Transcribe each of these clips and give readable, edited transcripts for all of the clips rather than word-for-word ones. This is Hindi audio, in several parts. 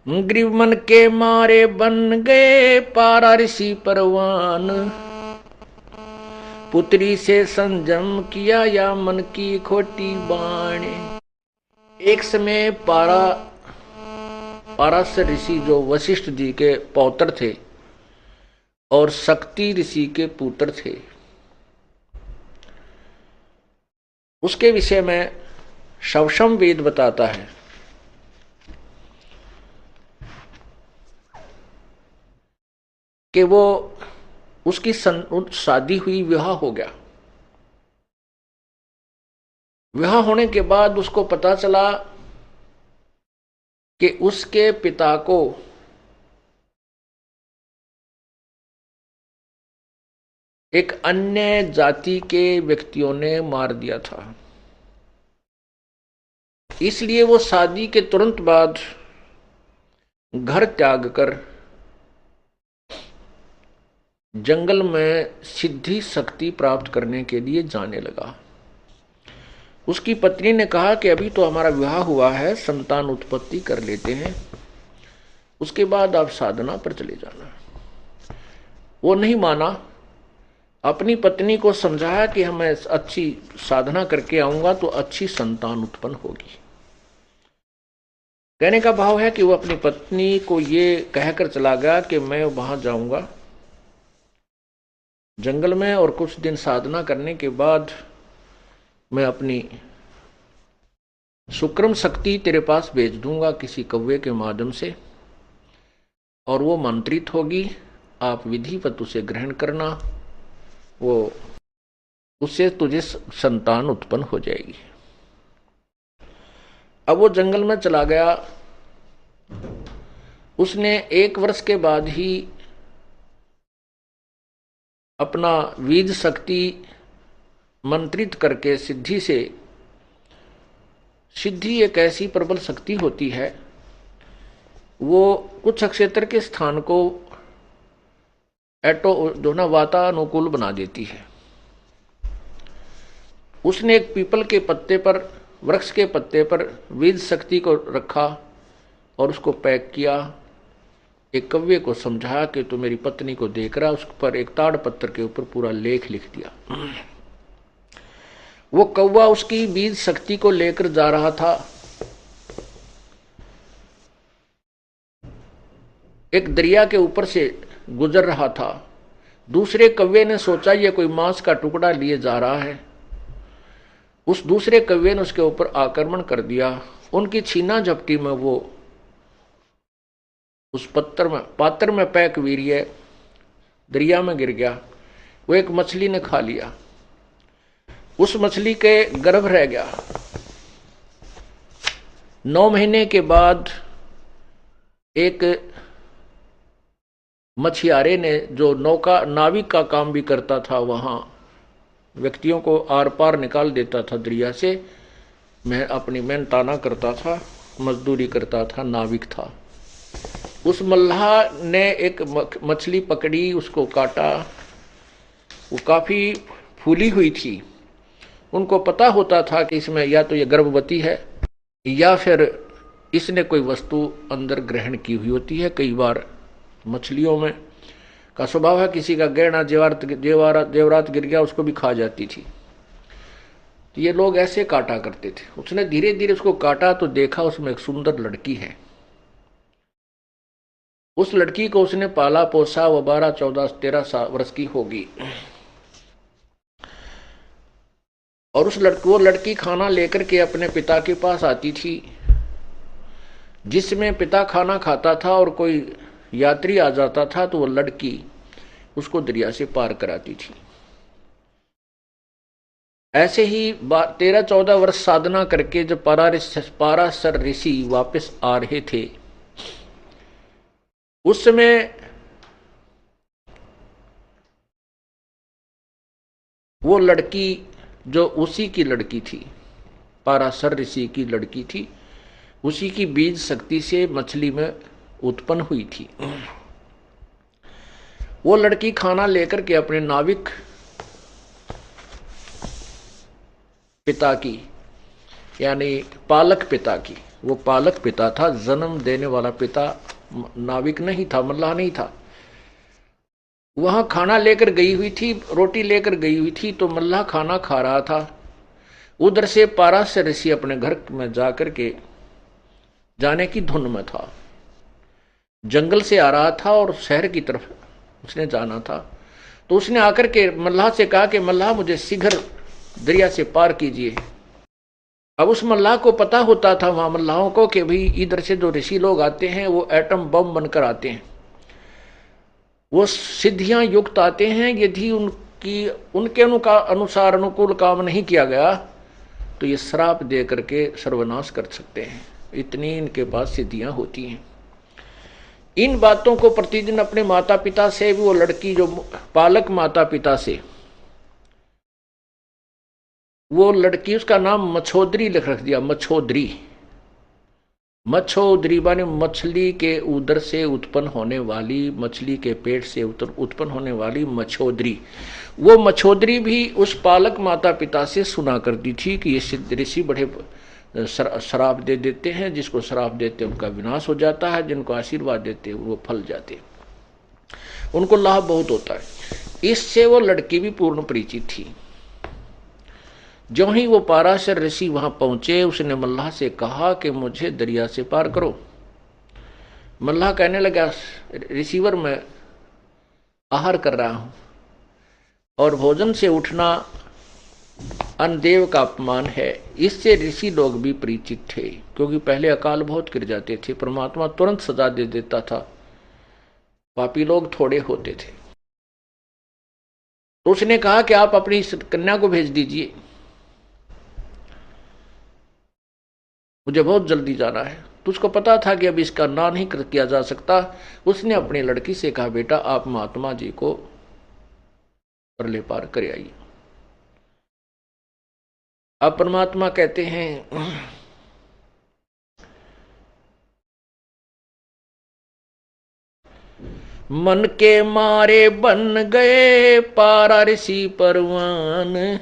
ग्रीव मन के मारे बन गए पारा ऋषि परवान। पुत्री से संजम किया या मन की खोटी बाणे। एक समय पाराशर ऋषि जो वशिष्ठ जी के पौत्र थे और शक्ति ऋषि के पुत्र थे, उसके विषय में शवशम वेद बताता है कि वो उसकी शादी हुई, विवाह हो गया। विवाह होने के बाद उसको पता चला कि उसके पिता को एक अन्य जाति के व्यक्तियों ने मार दिया था। इसलिए वो शादी के तुरंत बाद घर त्याग कर जंगल में सिद्धि शक्ति प्राप्त करने के लिए जाने लगा। उसकी पत्नी ने कहा कि अभी तो हमारा विवाह हुआ है, संतान उत्पत्ति कर लेते हैं, उसके बाद आप साधना पर चले जाना। वो नहीं माना। अपनी पत्नी को समझाया कि मैं अच्छी साधना करके आऊंगा तो अच्छी संतान उत्पन्न होगी। कहने का भाव है कि वो अपनी पत्नी को ये कहकर चला गया कि मैं वहां जाऊंगा जंगल में और कुछ दिन साधना करने के बाद मैं अपनी सुक्रम शक्ति तेरे पास भेज दूंगा किसी कौवे के माध्यम से, और वो मंत्रित होगी, आप विधिवत उसे ग्रहण करना, वो उससे तुझे संतान उत्पन्न हो जाएगी। अब वो जंगल में चला गया। उसने 1 वर्ष के बाद ही अपना बीज शक्ति मंत्रित करके सिद्धि से, सिद्धि एक ऐसी प्रबल शक्ति होती है, वो कुछ क्षेत्र के स्थान को जो ना वातानुकूल बना देती है। उसने एक पीपल के पत्ते पर, वृक्ष के पत्ते पर बीज शक्ति को रखा और उसको पैक किया। एक कव्वे को समझाया कि तू मेरी पत्नी को देख रहा, उस पर एक ताड़ पत्थर के ऊपर पूरा लेख लिख दिया। वो कौवा उसकी बीज शक्ति को लेकर जा रहा था। एक दरिया के ऊपर से गुजर रहा था। दूसरे कौवे ने सोचा ये कोई मांस का टुकड़ा लिए जा रहा है। उस दूसरे कौवे ने उसके ऊपर आक्रमण कर दिया। उनकी छीना झपटी में वो उस पात्र में पैक वीर्य दरिया में गिर गया। वो एक मछली ने खा लिया। उस मछली के गर्भ रह गया। 9 महीने के बाद एक मछियारे ने, जो नाविक का काम भी करता था, वहां व्यक्तियों को आर पार निकाल देता था दरिया से, मैं अपनी मेहनताना करता था, मजदूरी करता था, नाविक था। उस मल्लाह ने एक मछली पकड़ी, उसको काटा। वो काफी फूली हुई थी। उनको पता होता था कि इसमें या तो ये गर्भवती है या फिर इसने कोई वस्तु अंदर ग्रहण की हुई होती है। कई बार मछलियों में का स्वभाव है, किसी का गहना जेवरात गिर गया उसको भी खा जाती थी। तो ये लोग ऐसे काटा करते थे। उसने धीरे धीरे उसको काटा तो देखा उसमें एक सुंदर लड़की है। उस लड़की को उसने पाला पोसा, वो 12, 14, 13 वर्ष की होगी। और वो लड़की खाना लेकर के अपने पिता के पास आती थी। जिसमें पिता खाना खाता था और कोई यात्री आ जाता था तो वो लड़की उसको दरिया से पार कराती थी। ऐसे ही 13-14 वर्ष साधना करके जब पाराशर ऋषि वापस आ रहे थे, उस समय वो लड़की जो उसी की लड़की थी, पाराशर ऋषि की लड़की थी, उसी की बीज शक्ति से मछली में उत्पन्न हुई थी। वो लड़की खाना लेकर के अपने नाविक पिता की, यानी पालक पिता की, वो पालक पिता था, जन्म देने वाला पिता नाविक नहीं था, मल्लाह नहीं था। वहां खाना लेकर गई हुई थी, रोटी लेकर गई हुई थी, तो मल्लाह खाना खा रहा था। उधर से पाराशर ऋषि अपने घर में जाकर के जाने की धुन में था, जंगल से आ रहा था और शहर की तरफ उसने जाना था। तो उसने आकर के मल्लाह से कहा कि मल्लाह मुझे शीघ्र दरिया से पार कीजिए। अब उस मल्लाह को पता होता था वहां मल्लाहों को कि भाई इधर से जो ऋषि लोग आते हैं वो एटम बम बनकर आते हैं, वो सिद्धियां युक्त आते हैं। यदि उनके अनुसार अनुकूल काम नहीं किया गया तो ये श्राप दे करके सर्वनाश कर सकते हैं, इतनी इनके पास सिद्धियां होती हैं। इन बातों को प्रतिदिन अपने माता पिता से भी, वो लड़की जो पालक माता पिता से, वो लड़की, उसका नाम मछोदरी लिख रख दिया, मछोदरी। मछोदरी माने मछली के उदर से उत्पन्न होने वाली, मछली के पेट से उत्पन्न होने वाली मछोदरी। वो मछोदरी भी उस पालक माता पिता से सुना करती थी कि ये सिद्ध ऋषि बड़े श्राप दे देते हैं, जिसको श्राप देते उनका विनाश हो जाता है, जिनको आशीर्वाद देते वो फल जाते, उनको लाभ बहुत होता है। इससे वो लड़की भी पूर्ण परिचित थी। जो ही वो पाराशर ऋषि वहां पहुंचे, उसने मल्लाह से कहा कि मुझे दरिया से पार करो। मल्लाह कहने लगा, रिसीवर मैं आहार कर रहा हूं और भोजन से उठना अन्नदेव का अपमान है। इससे ऋषि लोग भी परिचित थे, क्योंकि पहले अकाल बहुत गिर जाते थे, परमात्मा तुरंत सजा दे देता था, पापी लोग थोड़े होते थे। तो उसने कहा कि आप अपनी कन्या को भेज दीजिए, मुझे बहुत जल्दी जाना है। तो उसको पता था कि अब इसका ना नहीं किया जा सकता। उसने अपनी लड़की से कहा, बेटा आप महात्मा जी को परले पार कर आइए। अब परमात्मा कहते हैं, मन के मारे बन गए पारा ऋषि परवान,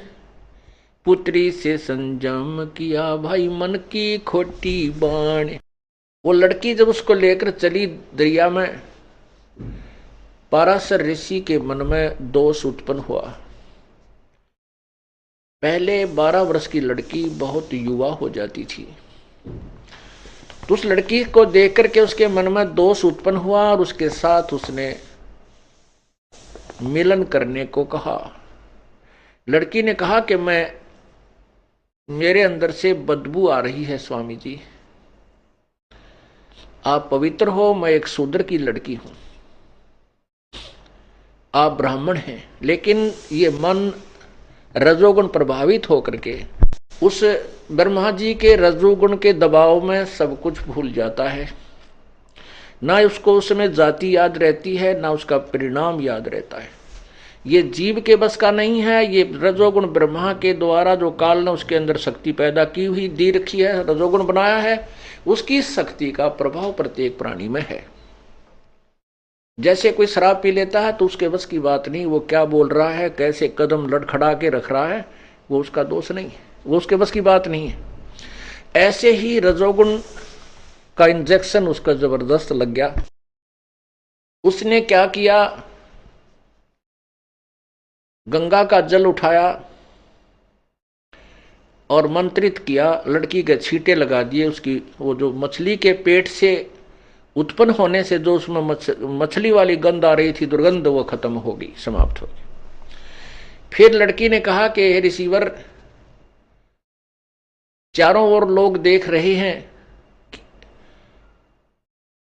पुत्री से संजम किया भाई मन की खोटी बाण। वो लड़की जब उसको लेकर चली दरिया में, पाराशर ऋषि के मन में दोष उत्पन्न हुआ। पहले 12 वर्ष की लड़की बहुत युवा हो जाती थी, तो उस लड़की को देख करके उसके मन में दोष उत्पन्न हुआ और उसके साथ उसने मिलन करने को कहा। लड़की ने कहा कि मेरे अंदर से बदबू आ रही है स्वामी जी, आप पवित्र हो, मैं एक शूद्र की लड़की हूं, आप ब्राह्मण हैं। लेकिन ये मन रजोगुण प्रभावित होकर के उस ब्रह्मा जी के रजोगुण के दबाव में सब कुछ भूल जाता है, ना उसको उसमें जाति याद रहती है, ना उसका परिणाम याद रहता है। ये जीव के बस का नहीं है, ये रजोगुण ब्रह्मा के द्वारा जो काल ने उसके अंदर शक्ति पैदा की हुई दी रखी है, रजोगुण बनाया है, उसकी शक्ति का प्रभाव प्रत्येक प्राणी में है। जैसे कोई शराब पी लेता है तो उसके बस की बात नहीं, वो क्या बोल रहा है, कैसे कदम लड़खड़ा के रख रहा है, वो उसका दोष नहीं है, वो उसके बस की बात नहीं है। ऐसे ही रजोगुण का इंजेक्शन उसका जबरदस्त लग गया। उसने क्या किया, गंगा का जल उठाया और मंत्रित किया, लड़की के छींटे लगा दिए। उसकी वो जो मछली के पेट से उत्पन्न होने से जो उसमें मछली वाली गंध आ रही थी, दुर्गंध, वो खत्म हो गई, समाप्त हो गई। फिर लड़की ने कहा कि हे रिसीवर, चारों ओर लोग देख रहे हैं,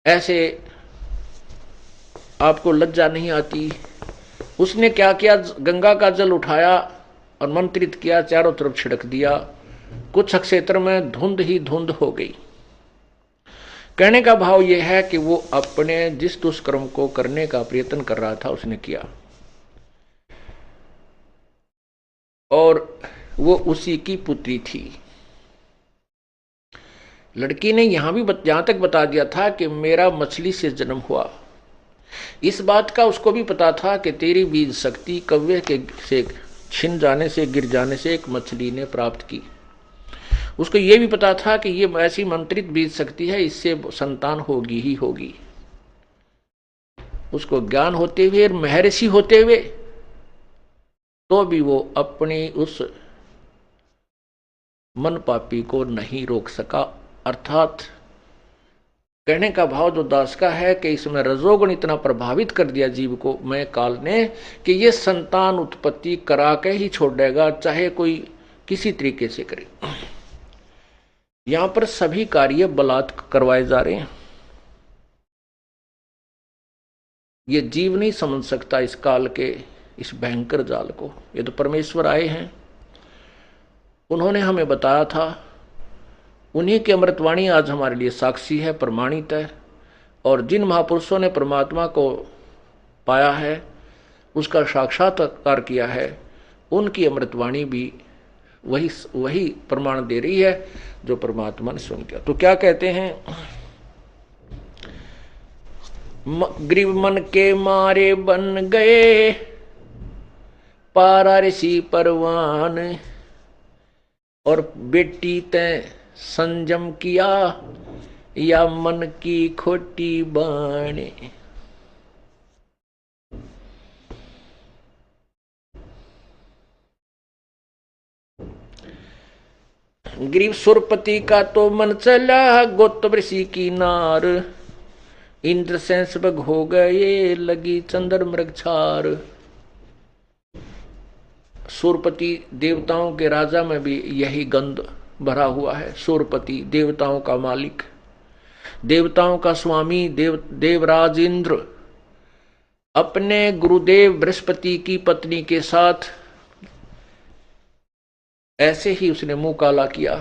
ऐसे आपको लज्जा नहीं आती। उसने क्या किया, गंगा का जल उठाया और मंत्रित किया, चारों तरफ छिड़क दिया। कुछ क्षेत्र में धुंध ही धुंध हो गई। कहने का भाव यह है कि वो अपने जिस दुष्कर्म को करने का प्रयत्न कर रहा था उसने किया, और वो उसी की पुत्री थी। लड़की ने यहां तक बता दिया था कि मेरा मछली से जन्म हुआ। इस बात का उसको भी पता था कि तेरी बीज शक्ति कव्वे के से छिन जाने से, गिर जाने से एक मछली ने प्राप्त की। उसको ये भी पता था कि ये ऐसी मंत्रित बीत सकती है, इससे संतान होगी ही होगी। उसको ज्ञान होते हुए, महर्षि होते हुए, तो भी वो अपनी उस मन पापी को नहीं रोक सका। अर्थात कहने का भाव जो दास का है कि इसमें रजोगुण इतना प्रभावित कर दिया जीव को मैं काल ने कि ये संतान उत्पत्ति करा के ही छोड़ेगा, चाहे कोई किसी तरीके से करे। यहां पर सभी कार्य बलात् करवाए जा रहे हैं। ये जीव नहीं समझ सकता इस काल के इस भयंकर जाल को। ये तो परमेश्वर आए हैं, उन्होंने हमें बताया था, उन्हीं की अमृतवाणी आज हमारे लिए साक्षी है, प्रमाणित है। और जिन महापुरुषों ने परमात्मा को पाया है, उसका साक्षात्कार किया है, उनकी अमृतवाणी भी वही प्रमाण दे रही है जो परमात्मा ने स्वयं किया। तो क्या कहते हैं, ग्रीव मन के मारे बन गए पारा ऋषि परवान, और बेटी तैं संयम किया या मन की खोटी बाणे। ग्रीव सुरपति का तो मन चला गौतम ऋषि की नार, इंद्र सेंसबग हो गए लगी चंद्र मृगछार। सूरपति देवताओं के राजा में भी यही गंध भरा हुआ है। सूरपति देवताओं का मालिक, देवताओं का स्वामी, देवराज इंद्र अपने गुरुदेव बृहस्पति की पत्नी के साथ ऐसे ही उसने मुंह काला किया,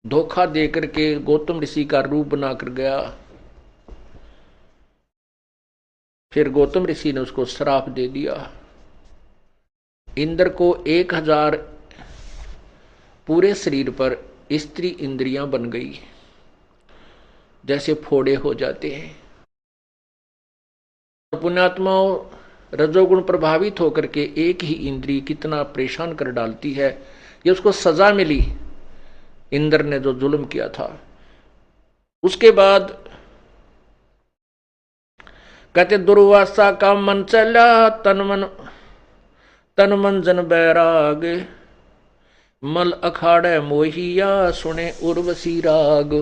धोखा देकर के गौतम ऋषि का रूप बनाकर गया। फिर गौतम ऋषि ने उसको श्राप दे दिया। इंद्र को 1000 पूरे शरीर पर स्त्री इंद्रियां बन गई, जैसे फोड़े हो जाते हैं। पुण्यात्माओं, रजोगुण प्रभावित होकर के एक ही इंद्रिय कितना परेशान कर डालती है। ये उसको सजा मिली, इंद्र ने जो जुल्म किया था। उसके बाद कहते दुर्वासा का मन चला तन मन जन बैराग, मल अखाड़े मोहिया सुने उर्वशी राग।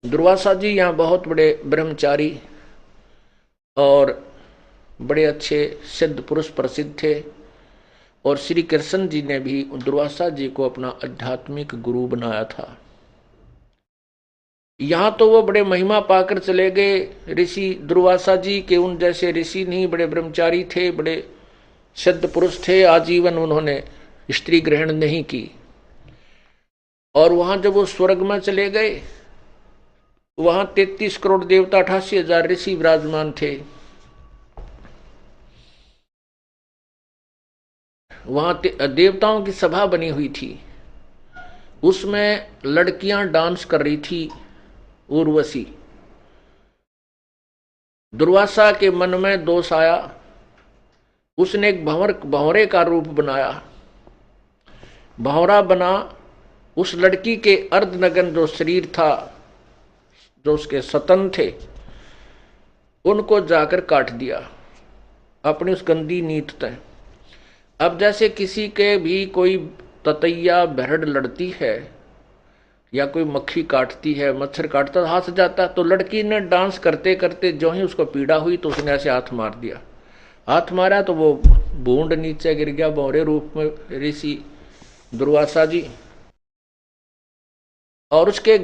दुर्वासा जी यहाँ बहुत बड़े ब्रह्मचारी और बड़े अच्छे सिद्ध पुरुष प्रसिद्ध थे, और श्री कृष्ण जी ने भी दुर्वासा जी को अपना आध्यात्मिक गुरु बनाया था। यहाँ तो वो बड़े महिमा पाकर चले गए ऋषि दुर्वासा जी के, उन जैसे ऋषि नहीं, बड़े ब्रह्मचारी थे, बड़े सिद्ध पुरुष थे। आजीवन उन्होंने स्त्री ग्रहण नहीं की। और वहां जब वो स्वर्ग में चले गए, वहां 33 करोड़ देवता 88,000 ऋषि विराजमान थे। वहां देवताओं की सभा बनी हुई थी, उसमें लड़कियां डांस कर रही थी, उर्वशी। दुर्वासा के मन में दोष आया, उसने एक भंवरे का रूप बनाया। भंवरा बना, उस लड़की के अर्धनग्न जो शरीर था, जो उसके सतन थे, उनको जाकर काट दिया अपनी उस गंदी नीत तय। अब जैसे किसी के भी कोई ततैया बहड़ लड़ती है या कोई मक्खी काटती है, मच्छर काटता, हाथ जाता, तो लड़की ने डांस करते करते जो ही उसको पीड़ा हुई तो उसने ऐसे हाथ मार दिया। हाथ मारा तो वो बूंद नीचे गिर गया भंवरे रूप में ऋषि दुर्वासा जी। और उसके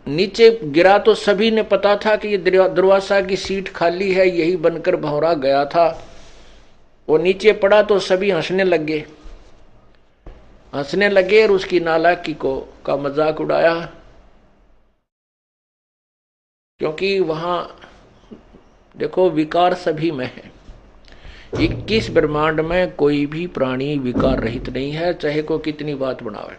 नीचे गिरा तो सभी ने पता था कि ये दुर्वासा की सीट खाली है, यही बनकर भंवरा गया था। वो नीचे पड़ा तो सभी हंसने लगे और उसकी नालायकी का मजाक उड़ाया, क्योंकि वहां देखो विकार सभी में है। 21 ब्रह्मांड में कोई भी प्राणी विकार रहित नहीं है, चाहे कोई कितनी बात बनावे।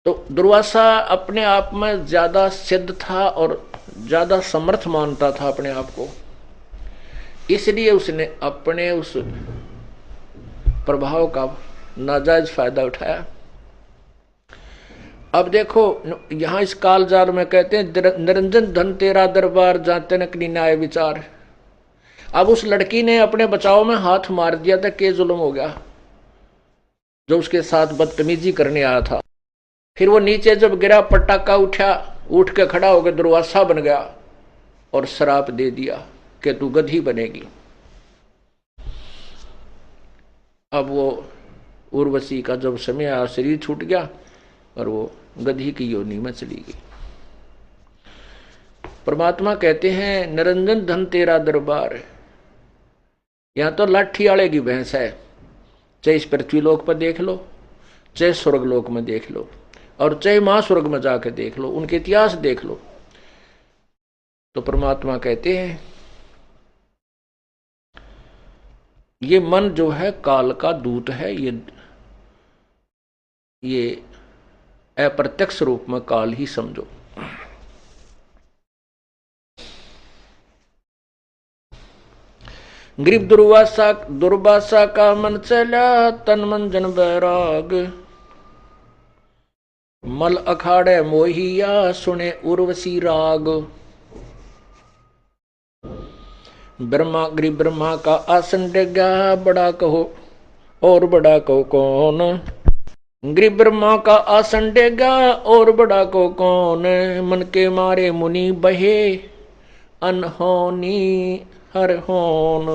तो दुर्वासा अपने आप में ज्यादा सिद्ध था और ज्यादा समर्थ मानता था अपने आप को, इसलिए उसने अपने उस प्रभाव का नाजायज फायदा उठाया। अब देखो यहां इस कालजार में कहते हैं निरंजन धन तेरा दरबार जहां तनक न्याय विचार। अब उस लड़की ने अपने बचाव में हाथ मार दिया था, के जुल्म हो गया जो उसके साथ बदतमीजी करने आया था। फिर वो नीचे जब गिरा, पटाखा उठा, उठ के खड़ा होकर दुर्वासा बन गया और श्राप दे दिया कि तू गधी बनेगी। अब वो उर्वशी का जब समय आया, शरीर छूट गया और वो गधी की योनि में चली गई। परमात्मा कहते हैं निरंजन धन तेरा दरबार। यहां तो लाठी आले की भैंस है, चाहे इस पृथ्वीलोक पर देख लो, चाहे स्वर्गलोक में देख लो, और चाहे महास्वर्ग में जाकर देख लो, उनके इतिहास देख लो। तो परमात्मा कहते हैं ये मन जो है काल का दूत है, ये अप्रत्यक्ष रूप में काल ही समझो। गरीब दुर्वासा का मन चला, तन मन जन बैराग। मल अखाड़े मोहिया, सुने उर्वशी राग। गरीब ब्रह्मा का आसन डेगा, बड़ा कहो और बड़ा कहो कौन। गरीब ब्रह्मा का आसन डेगा और बड़ा को कौन। मन के मारे मुनि बहे, अनहोनी हर होन।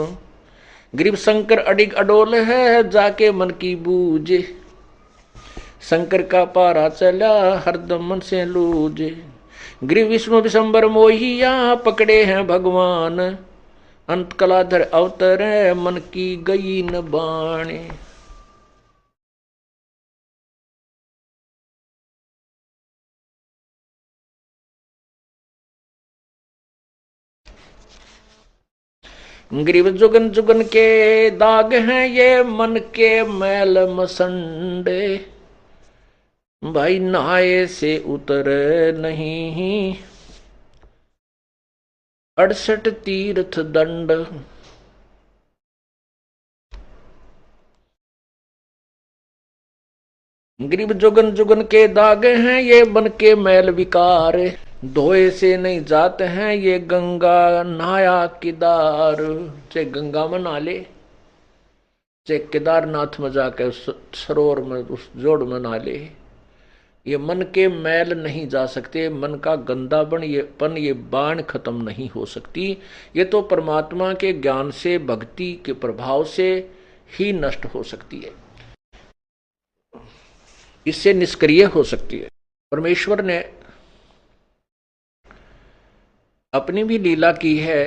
गरीब शंकर अडिग अडोल है, जाके मन की बूझे। शंकर का पारा चला, हरदम मन से लूझे। गरीब विष्णु विशंबर मोहिया, पकड़े हैं भगवान। अंत कलाधर अवतरे, मन की गई न बाणे। गरीब जुगन जुगन के दाग हैं, ये मन के मैल मसंडे। भाई नहाए से उतर नहीं, 68 तीर्थ दंड। गरीब जुगन जुगन के दाग हैं, ये मन के मैल विकार। धोए से नहीं जाते हैं, ये गंगा नहाया केदार। चाहे गंगा में नहा ले, चाहे केदारनाथ में जाके उस सरोवर में, उस जोड़ में नहा ले, ये मन के मैल नहीं जा सकते। मन का गंदापन ये बाण खत्म नहीं हो सकती। ये तो परमात्मा के ज्ञान से, भक्ति के प्रभाव से ही नष्ट हो सकती है, इससे निष्क्रिय हो सकती है। परमेश्वर ने अपनी भी लीला की है।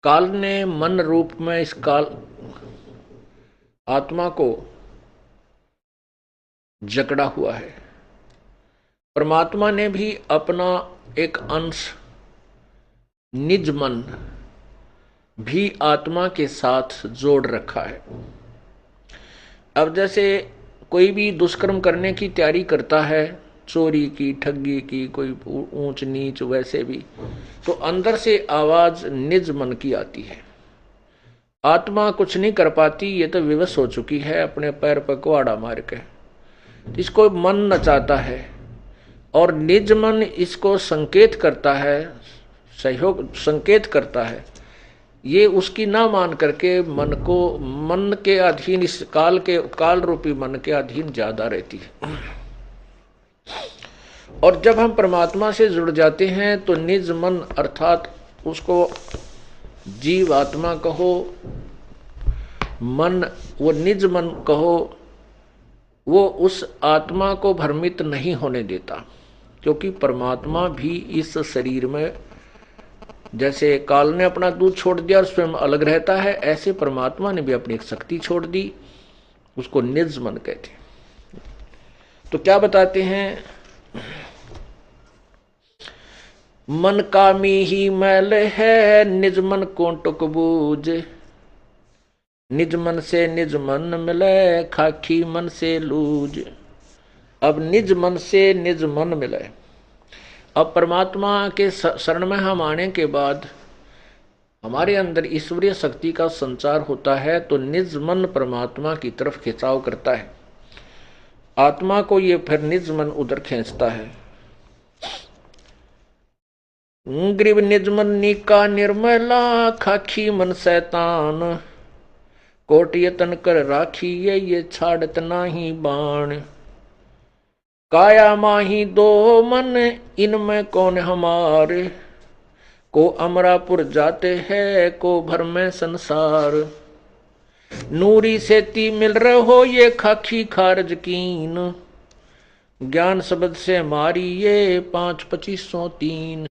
काल ने मन रूप में इस काल आत्मा को जकड़ा हुआ है। परमात्मा ने भी अपना एक अंश, निज मन भी आत्मा के साथ जोड़ रखा है। अब जैसे कोई भी दुष्कर्म करने की तैयारी करता है, चोरी की, ठगी की, कोई ऊंच नीच, वैसे भी तो अंदर से आवाज निज मन की आती है। आत्मा कुछ नहीं कर पाती, ये तो विवश हो चुकी है अपने पैर पर कुहाड़ा मार के। इसको मन नचाता है और निज मन इसको संकेत करता है, सहयोग संकेत करता है। ये उसकी ना मान करके मन के अधीन, इस काल रूपी मन के अधीन ज्यादा रहती है। और जब हम परमात्मा से जुड़ जाते हैं तो निज मन, अर्थात उसको जीव आत्मा कहो, मन, वो निज मन कहो, वो उस आत्मा को भ्रमित नहीं होने देता। क्योंकि परमात्मा भी इस शरीर में, जैसे काल ने अपना दूध छोड़ दिया और स्वयं अलग रहता है, ऐसे परमात्मा ने भी अपनी एक शक्ति छोड़ दी, उसको निज मन कहते हैं। तो क्या बताते हैं, मन कामी ही मैल है, निज मन को टुक बूझ। निज मन से निज मन मिले, खाकी मन से लूज। अब निज मन से निज मन मिले। अब परमात्मा के शरण में हम आने के बाद हमारे अंदर ईश्वरीय शक्ति का संचार होता है तो निज मन परमात्मा की तरफ खिंचाव करता है, आत्मा को ये फिर निज मन उधर खींचता है। ग्रीव निज मन निका निर्मला, खाखी मन शैतान, कोट यतन कर राखी ये छाड़त नाही बाण। काया माही दो मन इनमें कौन हमारे, को अमरापुर जाते हैं को भर में संसार। नूरी सेती मिल रहो ये खाखी खारज कीन, ज्ञान शब्द से मारी ये 5-2503।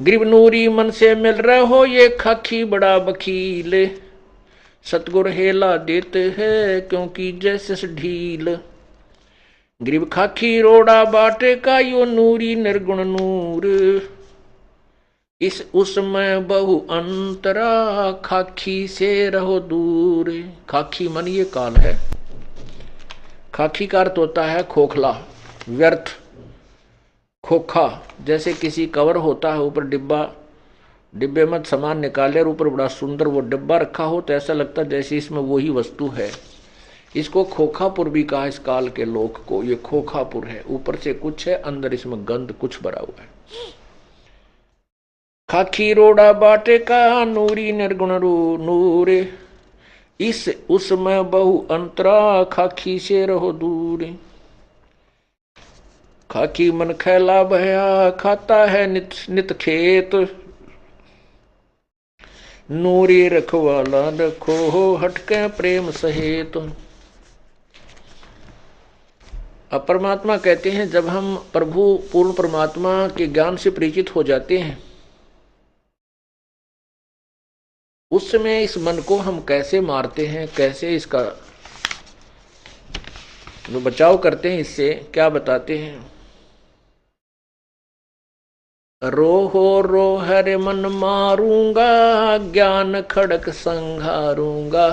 ग्रीव नूरी मन से मिल रहो ये खाखी बड़ा वकील, सतगुर हेला देते हैं क्योंकि जैसे ढील। ग्रीव खाखी रोड़ा बाटे का यो नूरी निर्गुण नूर, इस उसमें बहु अंतरा खाखी से रहो दूर। खाखी मन ये काल है। खाखी का अर्थ होता है खोखला, व्यर्थ, खोखा। जैसे किसी कवर होता है, ऊपर डिब्बे में सामान निकाले और ऊपर बड़ा सुंदर वो डिब्बा रखा हो तो ऐसा लगता है जैसे इसमें वही वस्तु है। इसको खोखापुर भी कहा इस काल के लोक को। ये खोखापुर है, ऊपर से कुछ है, अंदर इसमें गंध कुछ भरा हुआ है। खाखी रोड़ा बाटे का नूरी निर्गुण नूर, इस उसमें बहु अंतरा खाखी से रहो दूर। खाखी मन खैला भया खाता है नित नित खेत, नूरी रखवाला रखो हटके प्रेम सहेत। अब परमात्मा कहते हैं जब हम प्रभु पूर्ण परमात्मा के ज्ञान से परिचित हो जाते हैं उस समय इस मन को हम कैसे मारते हैं, कैसे इसका जो बचाव करते हैं, इससे क्या बताते हैं। रोहो रो हरे मन मारूंगा, ज्ञान खड़क संघारूंगा,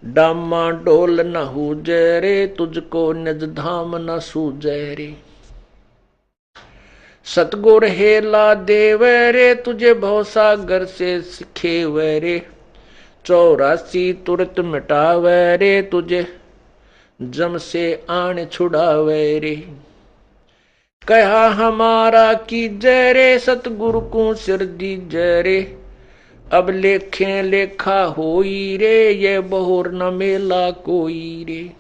डामा डोल न हुजे रे, तुझको निज धाम न सूझे रे। सतगुर हेला देवे रे, तुझे भव सागर से सिखेवे रे। 84 तुरत मिटावे रे, तुझे जम से आन छुड़ावे रे। कहा हमारा की जय रे, सतगुरु को सिर दी जय रे। अब लेखे लेखा होई रे, ये बहुर न मेला कोई रे।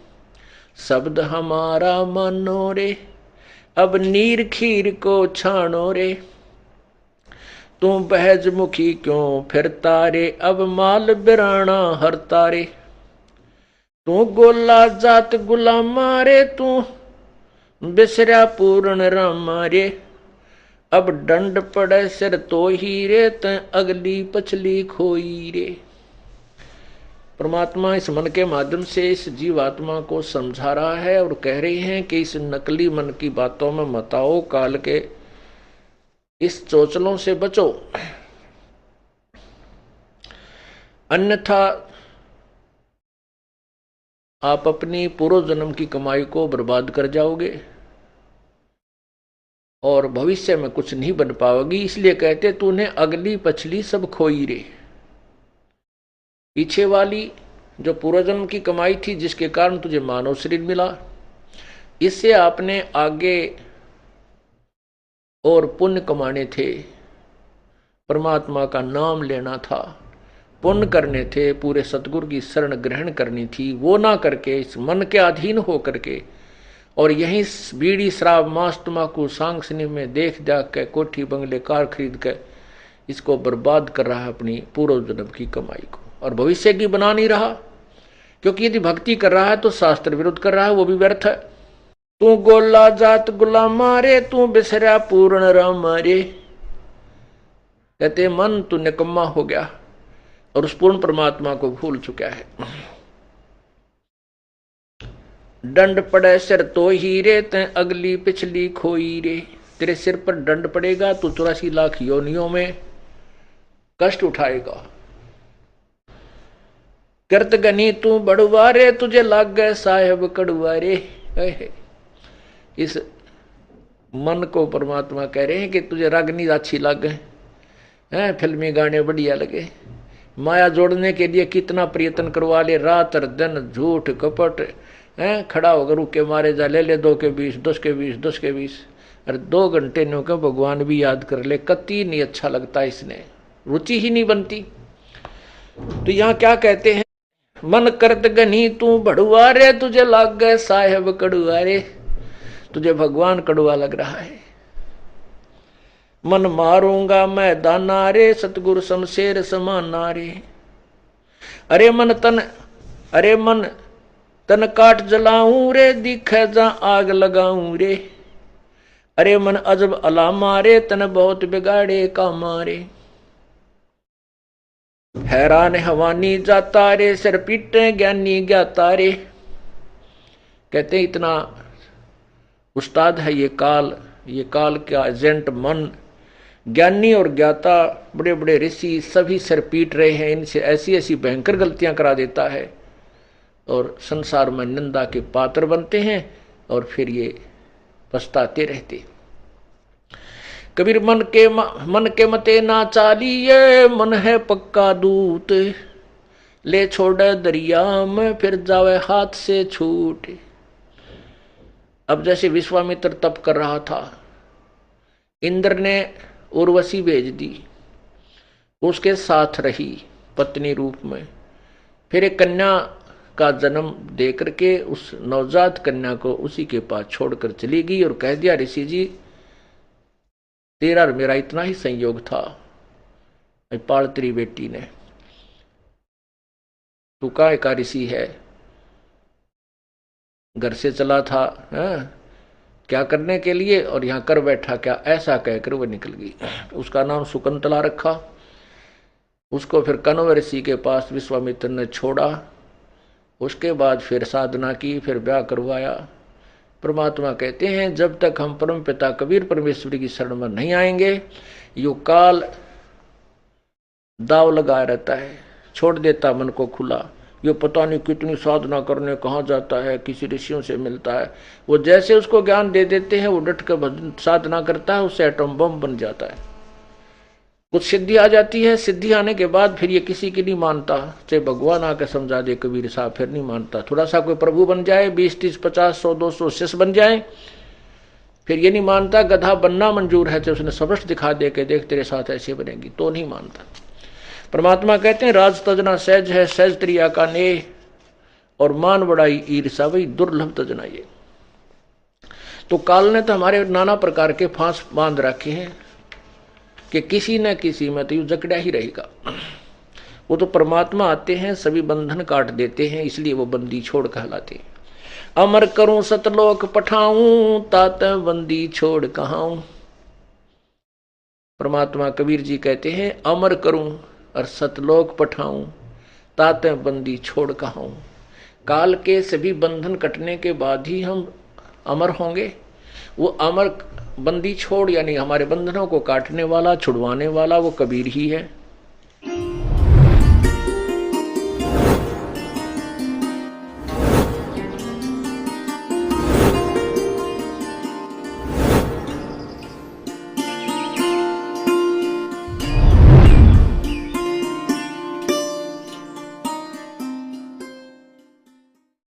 शब्द हमारा मानो रे, अब नीर खीर को छानो रे। तू बहज मुखी क्यों फिरता रे, अब माल बिराना हरता रे। तू गोला जात गुलामा रे, तू बिसरा पूर्ण रामा रे। अब दंड पड़े सिर तो ही रे, त अगली पछली खोई रे। परमात्मा इस मन के माध्यम से इस जीवात्मा को समझा रहा है और कह रही हैं कि इस नकली मन की बातों में मत आओ, काल के इस चोचलों से बचो, अन्यथा आप अपनी पूर्व जन्म की कमाई को बर्बाद कर जाओगे और भविष्य में कुछ नहीं बन पाओगी। इसलिए कहते तूने अगली पछली सब खोई रे। पीछे वाली जो पूर्वजन्म की कमाई थी जिसके कारण तुझे मानव शरीर मिला, इससे आपने आगे और पुण्य कमाने थे, परमात्मा का नाम लेना था, पुण्य करने थे, पूरे सतगुरु की शरण ग्रहण करनी थी। वो ना करके इस मन के अधीन हो करके और यही बीड़ी शराब मांस तम्बाकू सांग सिनेमा में देख जाग के कोठी बंगले कार खरीद के इसको बर्बाद कर रहा है अपनी पूर्व जन्म की कमाई को, और भविष्य की बना नहीं रहा। क्योंकि यदि भक्ति कर रहा है तो शास्त्र विरुद्ध कर रहा है, वो भी व्यर्थ है। तू गोला जात गुलामा रे, तू बिसरा पूर्ण रामा रे। कहते मन तू निकम्मा हो गया और उस पूर्ण परमात्मा को भूल चुका है। दंड पड़े सिर तो ही रे, ते अगली पिछली खोई रे। तेरे सिर पर दंड पड़ेगा तो 84 लाख योनियों में कष्ट उठाएगा। करत गनी तू बड़ुआ रे, तुझे लाग गए साहेब कड़ुआ रे। इस मन को परमात्मा कह रहे हैं कि तुझे रागनी अच्छी लग गए, हैं, फिल्मी गाने बढ़िया लगे। माया जोड़ने के लिए कितना प्रयत्न करवा ले, रात और दिन झूठ कपट हैं, खड़ा होकर रुके मारे जा, ले 2 के 20, 10 के 20, 10 के 20, अरे 2 घंटे नो के भगवान भी याद कर ले, कति नहीं अच्छा लगता, इसने रुचि ही नहीं बनती। तो यहाँ क्या कहते हैं, मन करत गनी तू बड़ुआ रे, तुझे लाग गए साहेब कड़ुआ रे, तुझे भगवान कड़ुआ लग रहा है। मन मारूंगा मैं दाना रे, सतगुरु शमशेर समाना रे। अरे मन तन काट जलाऊं रे, दिखे जा आग लगाऊं रे। अरे मन अजब अला मारे, तन बहुत बिगाड़े का मारे। हैरान हवानी जाता रे, सिर पीटे ज्ञानी ज्ञाता रे। कहते इतना उस्ताद है ये काल का एजेंट मन। ज्ञानी और ज्ञाता बड़े बड़े ऋषि सभी सिर पीट रहे हैं, इनसे ऐसी ऐसी भयंकर गलतियां करा देता है और संसार में निंदा के पात्र बनते हैं और फिर ये पछताते रहते। कबीर मन के मते ना चालिए, मन है पक्का दूत, ले छोड़े दरिया में फिर जावे हाथ से छूट। अब जैसे विश्वामित्र तप कर रहा था, इंद्र ने उर्वशी भेज दी, उसके साथ रही पत्नी रूप में, फिर एक कन्या का जन्म दे करके उस नवजात कन्या को उसी के पास छोड़कर चली गई और कह दिया, ऋषि जी तेरा और मेरा इतना ही संयोग था, पाल तेरी बेटी ने, तू का एक ऋषि है, घर से चला था क्या करने के लिए और यहां कर बैठा क्या, ऐसा कहकर वह निकल गई। उसका नाम शकुंतला रखा। उसको फिर कण्व ऋषि के पास विश्वामित्र ने छोड़ा, उसके बाद फिर साधना की, फिर ब्याह करवाया। परमात्मा कहते हैं जब तक हम परम पिता कबीर परमेश्वरी की शरण में नहीं आएंगे, यो काल दाव लगाया रहता है, छोड़ देता मन को खुला। यो पता नहीं कितनी साधना करने कहाँ जाता है, किसी ऋषियों से मिलता है, वो जैसे उसको ज्ञान दे देते हैं वो डट कर साधना करता है, उससे एटम बम बन जाता है। कुछ सिद्धि आ जाती है, सिद्धि आने के बाद फिर ये किसी की नहीं मानता, चाहे भगवान आकर समझा दे कबीर साहब, फिर नहीं मानता। थोड़ा सा कोई प्रभु बन जाए, 20, 30, 50, 100, 200 शिष्य बन जाए, फिर ये नहीं मानता। गधा बनना मंजूर है, चाहे उसने सबश दिखा दे के देख तेरे साथ ऐसे बनेगी, तो नहीं मानता। परमात्मा कहते हैं राज तजना सहज है, सहज त्रिया का ने, और मान बड़ाई ईर्षा वही दुर्लभ तजना ये। तो काल ने तो हमारे नाना प्रकार के फांस बांध रखे हैं कि किसी न किसी में तो यू जकड़ा ही रहेगा। वो तो परमात्मा आते हैं, सभी बंधन काट देते हैं, इसलिए वो बंदी छोड़ कहलाते हैं। अमर करूं सतलोक पठाऊं, तात बंदी छोड़ कहाऊं। परमात्मा कबीर जी कहते हैं अमर करूं और सतलोक पठाऊं, तात बंदी छोड़ कहाऊं। काल के सभी बंधन कटने के बाद ही हम अमर होंगे। वो अमर बंदी छोड़ यानी हमारे बंधनों को काटने वाला, छुड़वाने वाला वो कबीर ही है।